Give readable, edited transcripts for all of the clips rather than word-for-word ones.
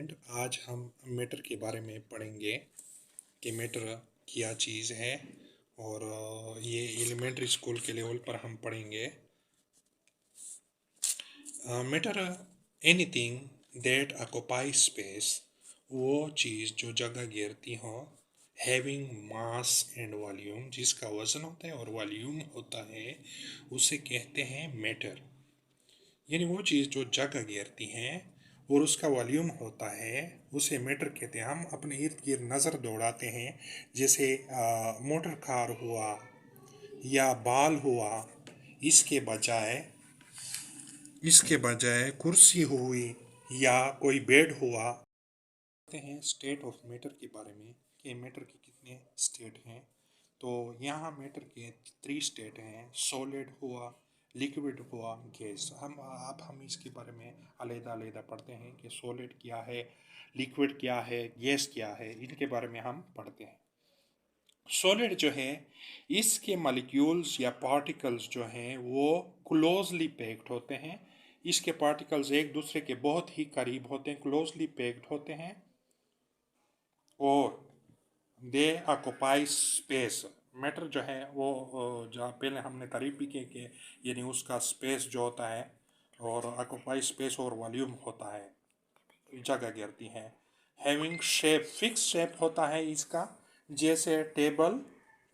Student, आज हम matter के बारे में पढ़ेंगे कि मैटर क्या चीज़ है। और ये एलिमेंट्री स्कूल के लेवल पर हम पढ़ेंगे। Matter anything that occupy space, वो चीज़ जो जगह घेरती हो। हैविंग मास एंड वॉल्यूम, जिसका वजन होता है और वॉल्यूम होता है, उसे कहते हैं मैटर। यानी वो चीज़ जो जगह घेरती हैं और उसका वॉल्यूम होता है, उसे मैटर कहते हैं। हम अपने इर्द गिर्द नज़र दौड़ाते हैं, जैसे मोटर कार हुआ या बाल हुआ, इसके बजाय इसके बजाय कुर्सी हुई या कोई बेड हुआ। कहते हैं स्टेट ऑफ मैटर के बारे में कि मैटर के कितने स्टेट हैं। तो यहाँ मैटर के 3 स्टेट हैं, सॉलिड हुआ, लिक्विड हुआ, गैस। हम इसके बारे में अलग-अलग पढ़ते हैं कि सॉलिड क्या है, लिक्विड क्या है, गैस क्या है, इनके बारे में हम पढ़ते हैं। सॉलिड जो है, इसके मॉलिक्यूल्स या पार्टिकल्स जो हैं वो क्लोजली पैक्ड होते हैं। इसके पार्टिकल्स एक दूसरे के बहुत ही करीब होते हैं, क्लोजली पैक्ड होते हैं और दे ऑक्युपाई स्पेस। मैटर जो है वो जहाँ पहले हमने तारीफ भी की कि यानी उसका स्पेस जो होता है, और ऑक्युपाई स्पेस और वॉल्यूम होता है, जगह घेरती है। हैविंग शेप, फिक्स शेप होता है इसका। जैसे टेबल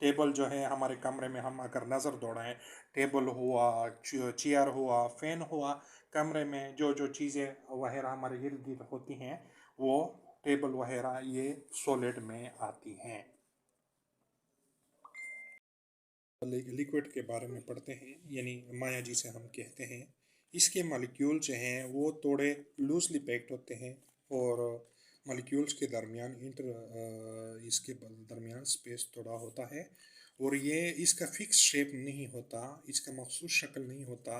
टेबल जो है हमारे कमरे में, हम अगर नज़र दौड़ाएं, टेबल हुआ, चेयर हुआ, फैन हुआ, कमरे में जो जो चीज़ें वगैरह हमारे इर्द गिर्द होती हैं, वो टेबल वगैरह ये सॉलिड में आती हैं। लिक्विड के बारे में पढ़ते हैं, यानी माया जिसे हम कहते हैं। इसके मॉलिक्यूल जो हैं वो थोड़े लूजली पैक्ड होते हैं और मॉलिक्यूल्स के दरमियान इसके दरमियान स्पेस थोड़ा होता है। और ये इसका फिक्स शेप नहीं होता, इसका मखसूस शक्ल नहीं होता।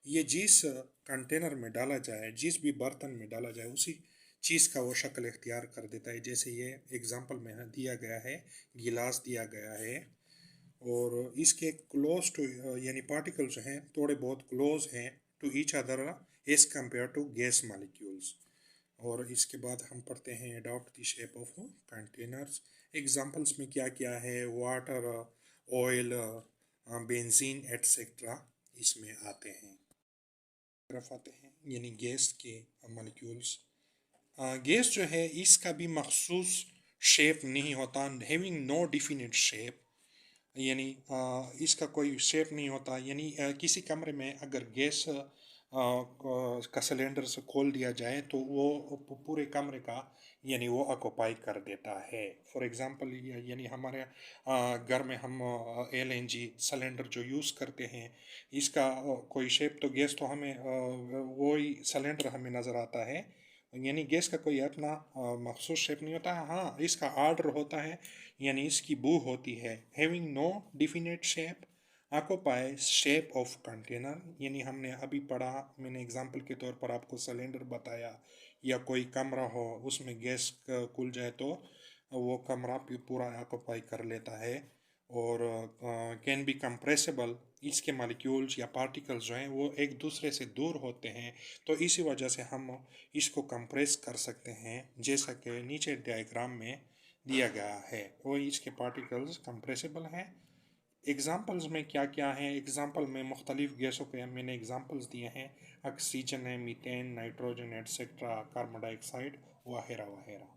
ये जिस कंटेनर में डाला जाए, जिस भी बर्तन में डाला जाए, उसी चीज़ का वो शक्ल इख्तियार कर देता है। जैसे ये एग्जांपल में दिया गया है, गिलास दिया गया है और इसके क्लोज टू यानी पार्टिकल जो हैं थोड़े बहुत क्लोज हैं to each other as compare to gas molecules. और इसके बाद हम पढ़ते हैं adopt the shape of containers. Examples में क्या क्या है, वाटर, ऑयल, बेंजीन एटसेट्रा इसमें आते हैं। तरफ आते हैं यानी गैस के मॉलिक्यूल्स। गैस जो है इसका भी मखसूस शेप नहीं होता, हैविंग नो डिफिनिट शेप। यानी इसका कोई शेप नहीं होता। यानी किसी कमरे में अगर गैस का सिलेंडर से खोल दिया जाए तो वो पूरे कमरे का यानी वो ऑक्युपाई कर देता है। फॉर एग्जांपल यानी हमारे घर में हम एलएनजी सिलेंडर जो यूज़ करते हैं, इसका कोई शेप तो गैस तो हमें वही सिलेंडर हमें नज़र आता है। यानी गैस का कोई अपना मखसूस शेप नहीं होता है। हाँ, इसका आर्डर होता है, यानी इसकी बू होती है। Having no definite shape, occupy shape of container. यानी हमने अभी पढ़ा, मैंने एग्जांपल के तौर पर आपको सिलेंडर बताया, या कोई कमरा हो उसमें गैस खुल जाए तो वो कमरा पूरा ऑक्युपाई कर लेता है। और कैन बी कंप्रेसिबल, इसके मॉलिक्यूल्स या पार्टिकल्स जो हैं वो एक दूसरे से दूर होते हैं, तो इसी वजह से हम इसको कंप्रेस कर सकते हैं, जैसा कि नीचे डायग्राम में दिया गया है। वो इसके पार्टिकल्स कंप्रेसिबल हैं। एग्जाम्पल्स में क्या क्या हैं, एग्जाम्पल में मुख्तलिफ़ गैसों के मैंने एग्जाम्पल्स दिए हैं। ऑक्सीजन है, methane, nitrogen etcetera, carbon dioxide वगैरह वगैरह।